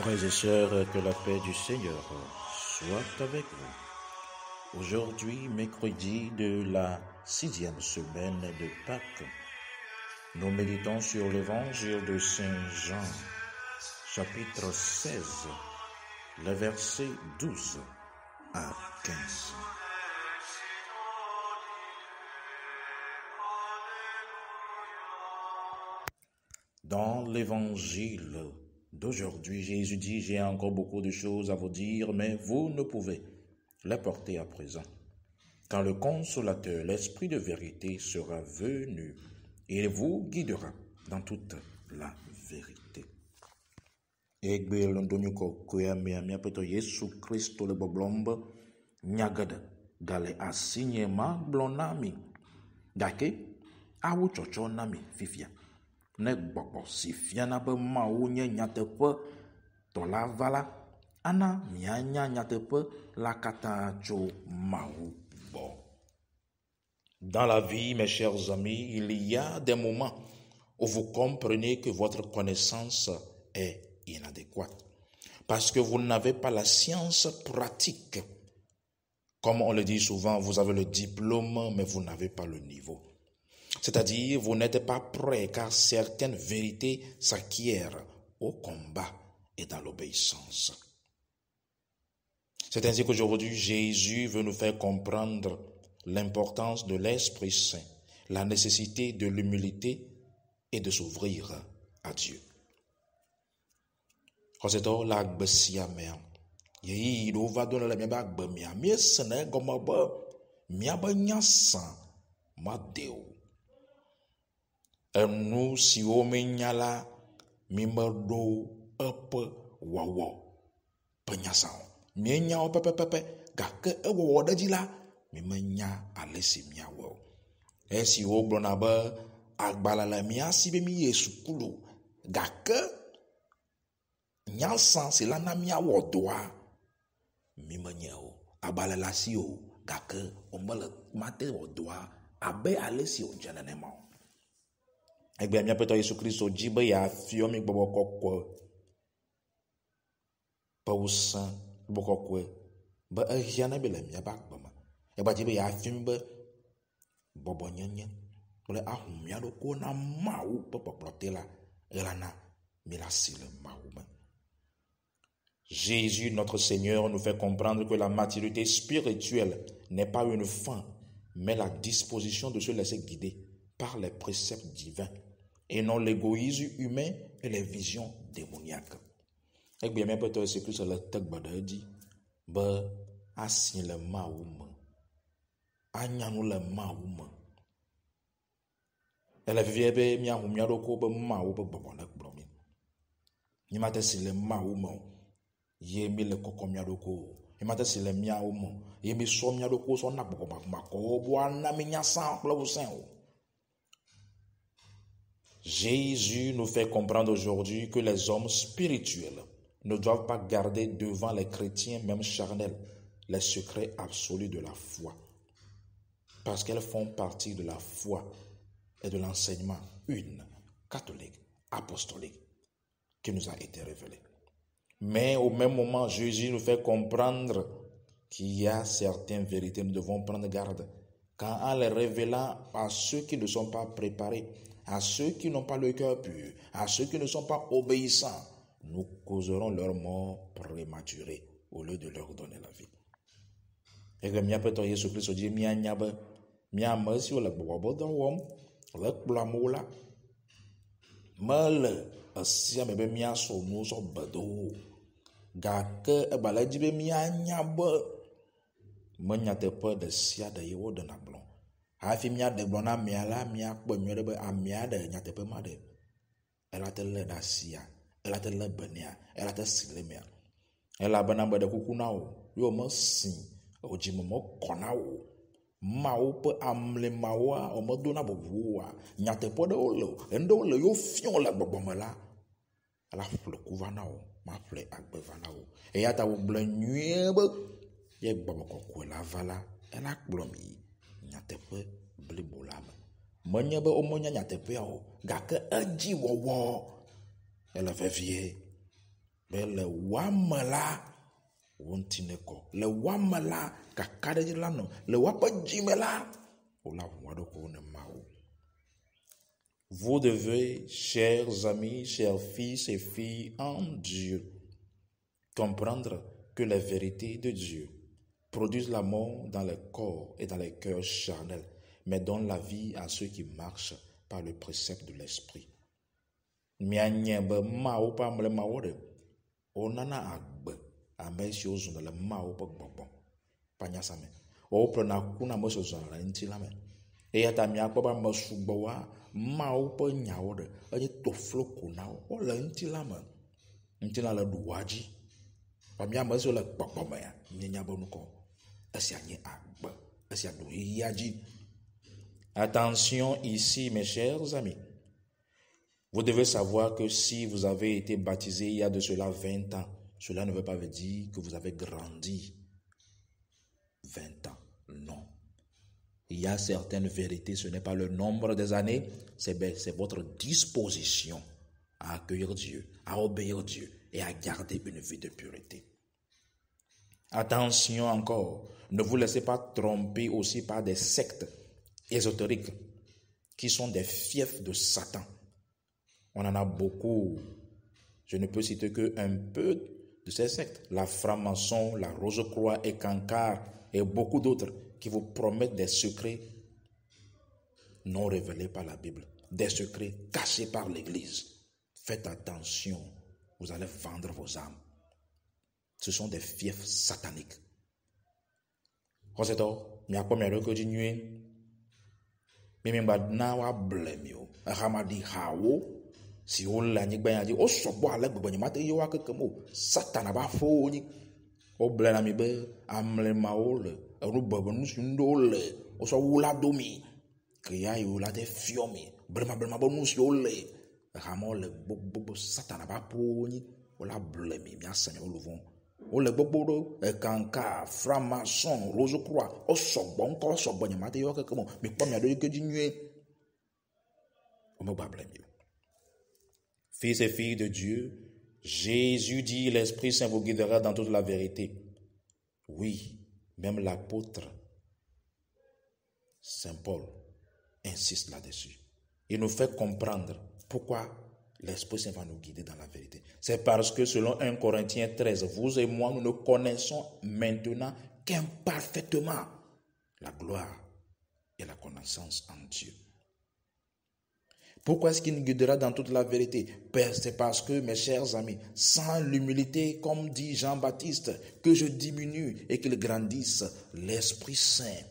Frères et sœurs, que la paix du Seigneur soit avec vous. Aujourd'hui, mercredi de la 6e semaine de Pâques, nous méditons sur l'évangile de Saint Jean, chapitre 16, les versets 12 à 15. Dans l'évangile d'aujourd'hui, Jésus dit: j'ai encore beaucoup de choses à vous dire, mais vous ne pouvez les porter à présent. Quand le Consolateur, l'Esprit de vérité, sera venu, il vous guidera dans toute la vérité. Egbe londonyo ko koya mia peto Yesu Kristo le boblombe nyagada gale asinye ma blonami dake awu chocho nami fifia. Ne gbɔgbɔ si fiana be Mawu nye nyateƒe tɔ la va la, ana mianya nyateƒe la katã tso Mawu gbɔ. Dans la vie, mes chers amis, il y a des moments où vous comprenez que votre connaissance est inadéquate, parce que vous n'avez pas la science pratique. Comme on le dit souvent, vous avez le diplôme, mais vous n'avez pas le niveau. C'est-à-dire, vous n'êtes pas prêt car certaines vérités s'acquièrent au combat et dans l'obéissance. C'est ainsi qu'aujourd'hui, Jésus veut nous faire comprendre l'importance de l'Esprit Saint, la nécessité de l'humilité et de s'ouvrir à Dieu. Quand la gbesia mea, yeyi do va donner la miaba gbemia, mie sene gomaba, miaba nyasan, madeo. Enu siwo menya la mimeɖo eƒe wɔwɔ ƒe nyasawo. Mienyawo pepepepe, gake ewɔwɔ ɖe dzi la, mimenya ale si miawɔ o. Esi wogblɔna be agbalẽ le mia si be mi yi sukulu, gake nyasa si la na miawɔ dɔa, mimenye o. Agbalẽ le asi o, gake womele mate wɔ dɔa abe ale si wodze nenema o. Egbe miaƒetɔ Yesu Kristo dzi be yeafiɔ mi gbɔgbɔ kɔkɔe ƒe ŋusẽ, gbɔgbɔ kɔkɔe be ehiã ne be le miaƒe agbe me. Egba dzi be yeafi mi be bɔbɔnyenye kple ahu mia ɖokuiwo na Mawu ƒe kpɔkplɔte la elana mi le asi le Mawu me. Jésus, notre Seigneur, nous fait comprendre que la maturité spirituelle n'est pas une fin, mais la disposition de se laisser guider par les préceptes divins et non l'égoïsme humain et les visions démoniaques. Et bien, peut-être c'est que c'est le texte de dit, ben, assis le maoum, agnanou le maoum. Elle vient be mia humia doko be maou be bobona blomi. Ni mate si le maoum, ye mi le koko mia doko. Ni mate si le miaoum, ye mi so mia doko so na boko mako bo ana mi nya san klo sen o. Jésus nous fait comprendre aujourd'hui que les hommes spirituels ne doivent pas garder devant les chrétiens, même charnels, les secrets absolus de la foi, parce qu'elles font partie de la foi et de l'enseignement une, catholique, apostolique, qui nous a été révélé. Mais au même moment, Jésus nous fait comprendre qu'il y a certaines vérités, nous devons prendre garde, quand en les révélant à ceux qui ne sont pas préparés, à ceux qui n'ont pas le cœur pur, à ceux qui ne sont pas obéissants, nous causerons leur mort prématurée au lieu de leur donner la vie. Et que miapeto Yesu Christ dit mia nyabe mia mercy o le bobo do wom le kplamu la mele asia me be mia so nu so bedo gake e bale di be mia nyabe menya teƒe de sia de yewo de na blon hafi mia de blon na mia la mia kpɔ nyuie ɖe be amia de nyateƒe ma de ela te le da sia ela te le benia ela te si le mia ela bena be de kuku na o yo me si o dzi me kɔ na o Mawu ƒe amle mawoa o me do na bobuwoa nyateƒe ɖewo le enɖewo le yo fiɔ le gbɔgbɔme la ela ƒle ku va na o ma ƒle agbe va na o eya ta wo gblẽ nyuie be ye gbɔgbɔ kɔkɔe la va la ela kplɔ mi nyateƒe blibo la me. Menye be o menya nyateƒea o, gake edzi wɔwɔ ele vevie. be le woame la wo ŋuti ne kɔ, le woame la kaka ɖe dzi la nɔ, le woaƒe dzime la wole aʋua ɖe ko ne Mawu. Vous devez, chers amis, chers fils et filles en Dieu, comprendre que les vérités de Dieu produisent la mort dans les corps et dans les cœurs charnels, mais donnent la vie à ceux qui marchent par le précepte de l'esprit. Mianye be Mawu ƒe amlemawo ɖe, wonana agbe ame siwo zɔna le Mawu ƒe gbɔgbɔ ƒe anyasame. Woƒlena ku na ame siwo zɔna le ŋuti la me. Eya ta miakpɔ be ame sugbɔwoa, Mawu ƒe nyawo ɖe enye toflo ko na wo. Wole ŋuti la me. Ŋuti la le ɖoa dzi. Mi ame siwo le gbɔgbɔ mea, mienya be nukɔ. Esia nye agbe. Esia ɖo xexia dzi. Attention ici, mes chers amis. Vous devez savoir que si vous avez été baptisé il y a de cela 20 ans, cela ne veut pas dire que vous avez grandi 20 ans. Non. Il y a certaines vérités, ce n'est pas le nombre des années, c'est votre disposition à accueillir Dieu, à obéir Dieu et à garder une vie de pureté. Attention encore, ne vous laissez pas tromper aussi par des sectes ésotériques qui sont des fiefs de Satan. On en a beaucoup. Je ne peux citer qu'un peu de ces sectes. La franc-maçon, la Rose-Croix et Cancard et beaucoup d'autres qui vous promettent des secrets non révélés par la Bible, des secrets cachés par l'Église. Faites attention, vous allez vendre vos âmes. Ce sont des fiefs sataniques. Roseto, mi akpɔ mi aɖe dzi nyuie. Mi gbadna wa ble mi o. Ehamadi hawo si wole anyigba ya dzi wo sɔgbɔ ale gbegbe nyemate yewo kekem o. Satana ƒe aƒewo nyi. Woble na mi be amlemawo le enu bebe nu si ŋuɖewo le wosɔ wu la domi. Ke ya yiwo la te fiɔ mi. Blema be nu siwo le hamawo le gbogbo Satana ƒe aƒewo nyi. Wole able mi miase mi wole vɔ. Wole gbogbo ɖo ekanka, franc-maçon, Rose-Croix, wo sɔgbɔ ŋkɔ sɔgbɔ nyemate yewo kekem o. Mi kpɔ mia ɖo yike dzi nyuie. Wo me gbable mi o. Fils et filles de Dieu, Jésus dit, l'Esprit Saint vous guidera dans toute la vérité. Oui, même l'apôtre Saint Paul insiste là-dessus. Il nous fait comprendre pourquoi l'Esprit Saint va nous guider dans la vérité. C'est parce que selon 1 Corinthiens 13, vous et moi, nous ne connaissons maintenant qu'imparfaitement la gloire et la connaissance en Dieu. Pourquoi est-ce qu'il nous guidera dans toute la vérité? C'est parce que, mes chers amis, sans l'humilité, comme dit Jean-Baptiste, que je diminue et qu'il grandisse, l'Esprit Saint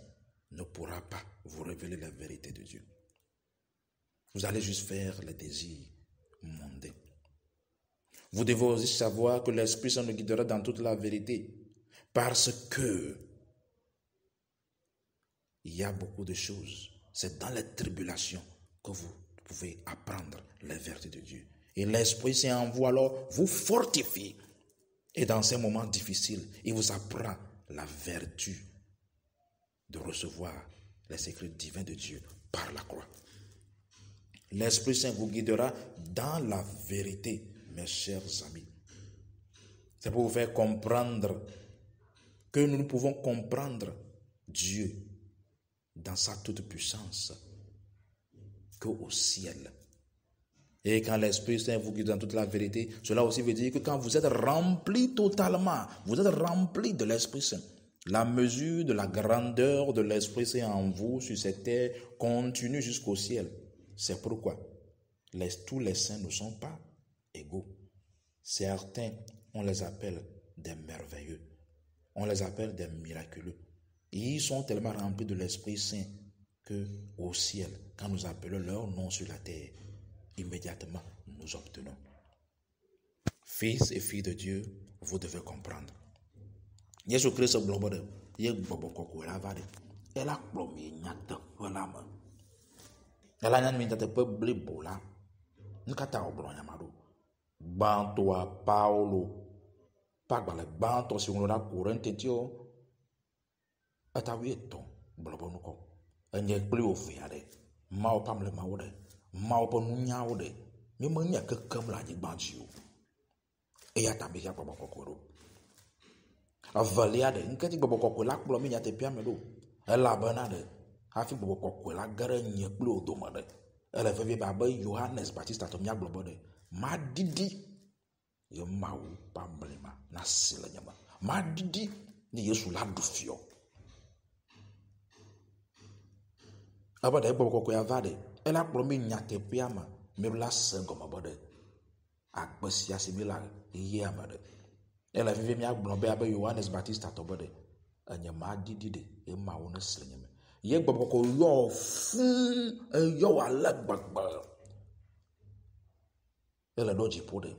ne pourra pas vous révéler la vérité de Dieu. Vous allez juste faire les désirs mondains. Vous devez aussi savoir que l'Esprit Saint nous guidera dans toute la vérité parce que il y a beaucoup de choses. C'est dans les tribulations que vous pouvez apprendre les vérités de Dieu. Et l'Esprit Saint en vous alors vous fortifie. Et dans ces moments difficiles, il vous apprend la vertu de recevoir les secrets divins de Dieu par la croix. L'Esprit Saint vous guidera dans la vérité, mes chers amis. C'est pour vous faire comprendre que nous pouvons comprendre Dieu dans sa toute puissance qu'au ciel. Et quand l'Esprit Saint vous guide dans toute la vérité, cela aussi veut dire que quand vous êtes rempli totalement, vous êtes rempli de l'Esprit Saint. La mesure de la grandeur de l'Esprit Saint en vous sur cette terre continue jusqu'au ciel. C'est pourquoi tous les saints ne sont pas égaux. Certains, on les appelle des merveilleux. On les appelle des miraculeux. Et ils sont tellement remplis de l'Esprit Saint qu'au ciel, quand nous appelons leur nom sur la terre, immédiatement, nous obtenons. Fils et filles de Dieu, vous devez comprendre. Jésus Christ blobode, ye bobo koko la vade. Elle a plombé nyata volama. Elle a nyami tate pe blibola. Nkata oblo nyamado. Banto a Paulo. Pagbale banto si on la Corinthe tio. Atawieto blobonuko. Enye pli ofiade. Mao pamle maode. Mao po nunyaude. Mi menya ke kem la di banjio. Eya tambe ya gbogbo kokoro. Avalia de nketi gbogbo kokoro la kplo mi nya te pia me do. Ela bana de hafi gbogbo kokoro la gare nye kplo do ma de. Ele vevie ba be Johannes Baptiste to mia gbogbo de. Ma didi ye mawu pa mblema na sile nyama. Ma didi ni Yesu la du fio. Aba de gbogbo kokoro ya vade. Ela kplo mi nya te pia ma me la sengo ma bode. Akbesia simila ye amade. Ela vive mi agbon be Johannes Baptiste to bode. Anya ma didi de e ma wona slenyeme. Ye gbogbo ko yo fun yo ala gbagba. Ela doji pode.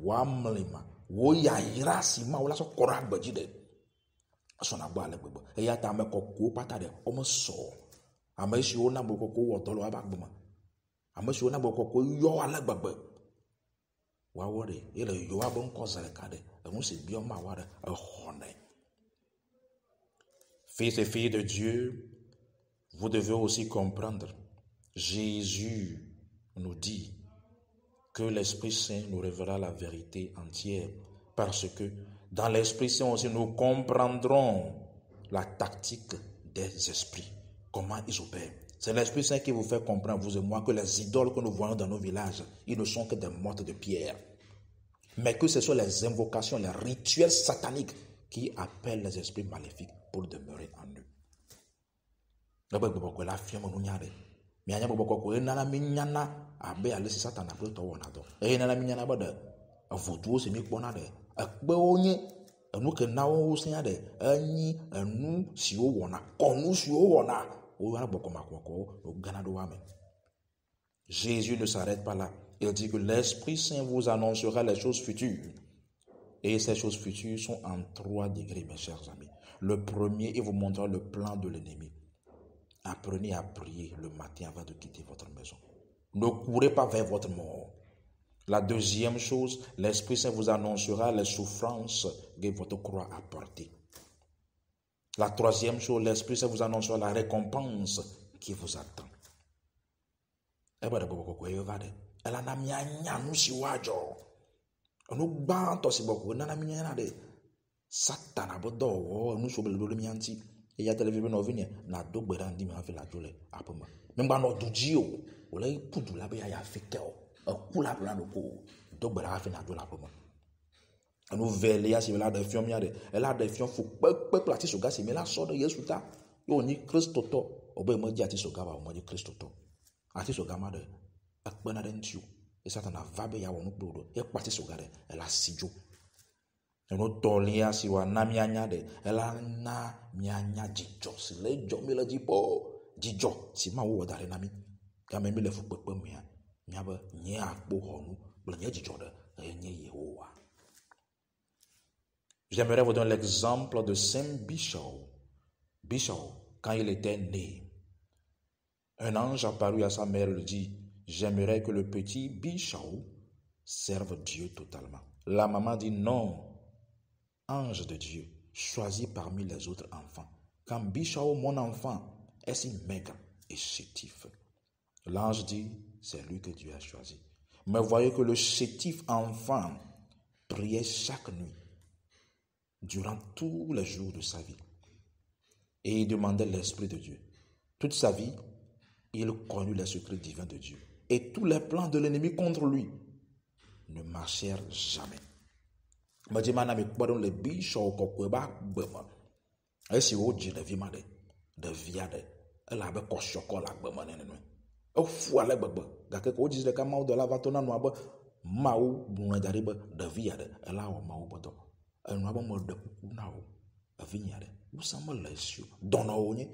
Wa mlima wo ya irasi ma wala so kora agbaji de. So na gba ale gbogbo. E ya ta me ko pata de o mo so. Amesi o na gbogbo ko wo tolo abagboma. Amesi o na gbogbo ko yo ala gbagba. Wawore ele yo abon kozale kade e mo se bio ma ware e hone. Fils et filles de Dieu, vous devez aussi comprendre. Jésus nous dit que l'Esprit Saint nous révélera la vérité entière parce que dans l'Esprit Saint aussi nous comprendrons la tactique des esprits, comment ils opèrent. C'est l'Esprit Saint qui vous fait comprendre, vous et moi, que les idoles que nous voyons dans nos villages, ils ne sont que des mottes de pierre. Mais que ce sont les invocations, les rituels sataniques qui appellent les esprits maléfiques pour demeurer en eux. Jésus ne s'arrête pas là. Il dit que l'Esprit Saint vous annoncera les choses futures. Et ces choses futures sont en 3 degrés, mes chers amis. Le premier, il vous montrera le plan de l'ennemi. Apprenez à prier le matin avant de quitter votre maison. Ne courez pas vers votre mort. La deuxième chose, l'Esprit Saint vous annoncera les souffrances que votre croix a portées. La troisième chose, l'Esprit Saint vous annoncera la récompense qui vous attend. Ela na mianya no si wajo ono gba to si boko na mianya de satana bodo o no so bele mianti e ya television no vinya na do gbera ndi ma fi la jole apoma me gba no duji o le pudu la be ya fike o akula bla no ko do gbera fi na jole apoma ono vele ya si la de fiom ya de ela de fiom fu pe plati so ga si me la so de Yesu ta yo ni Kristo to obe mo ji ati so ga ba mo ji Kristo to ati so ga ma de akpena de ntiu e satana vabe ya wonu kpodo e pati sogare e la sijo eno tolia si wa na mianya de e la na mianya jijo si le jo mi le jipo jijo si ma wo dare na mi ka me mi le fu pepe mia nya ba nye akpo honu bla nye jijo de e nye Yehowa. J'aimerais vous donner l'exemple de Saint Bichau. Bichau, quand il était né, un ange apparut à sa mère et lui dit: j'aimerais que le petit Bichau serve Dieu totalement. La maman dit: non, ange de Dieu, choisis parmi les autres enfants. Quand Bichau, mon enfant, est si maigre et chétif. L'ange dit: c'est lui que Dieu a choisi. Mais voyez que le chétif enfant priait chaque nuit, durant tous les jours de sa vie. Et il demandait l'Esprit de Dieu. Toute sa vie, il connut les secrets divins de Dieu. Et tous les plans de l'ennemi contre lui ne marchèrent jamais. Majimana mi kpɔɖo le Bichau kɔkɔe ba gbeme. Esi wodzi ɖevi ma ɖe ɖevia ɖe ele abe kɔsiɔkɔ le agbeme nene. Efu ale gbegbe gake ko wodzi ɖeka Mawu dɔla va to na nua be Mawu ŋlɔ da ɖi be ɖevia ɖe ela wɔ Mawu ƒe dɔ. Enua be meɖe kuku na wo. Evinya ɖe wosã mele esi o. Dɔnɔwo nye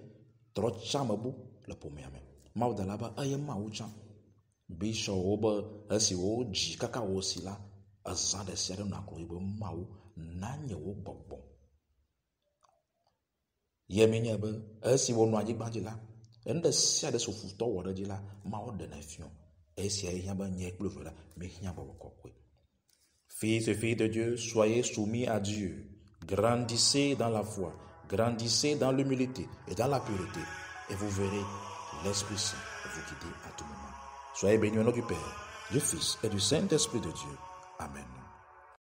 trɔ tsa mebu le ƒomea me. Mawu dɔla be eye Mawu tsã. Bichau wo be esi wo dzi kaka wo si la ezã ɖe sia ɖe nɔ akplɔ yi be Mawu nanye wo gbɔgbɔ. Yemi nye be esi wo nɔ anyigba dzi la enu ɖe sia ɖe si futɔ wɔ ɖe dzi la Mawu ɖenɛ fiɔ. Esia hiã be nye kple ve la mi hiã be kɔkɔe. Fils et filles de Dieu, soyez soumis à Dieu. Grandissez dans la foi, grandissez dans l'humilité et dans la pureté, et vous verrez l'Esprit Saint vous guider à tout moment. Soyez bénis au nom du Père, du Fils et du Saint-Esprit de Dieu. Amen.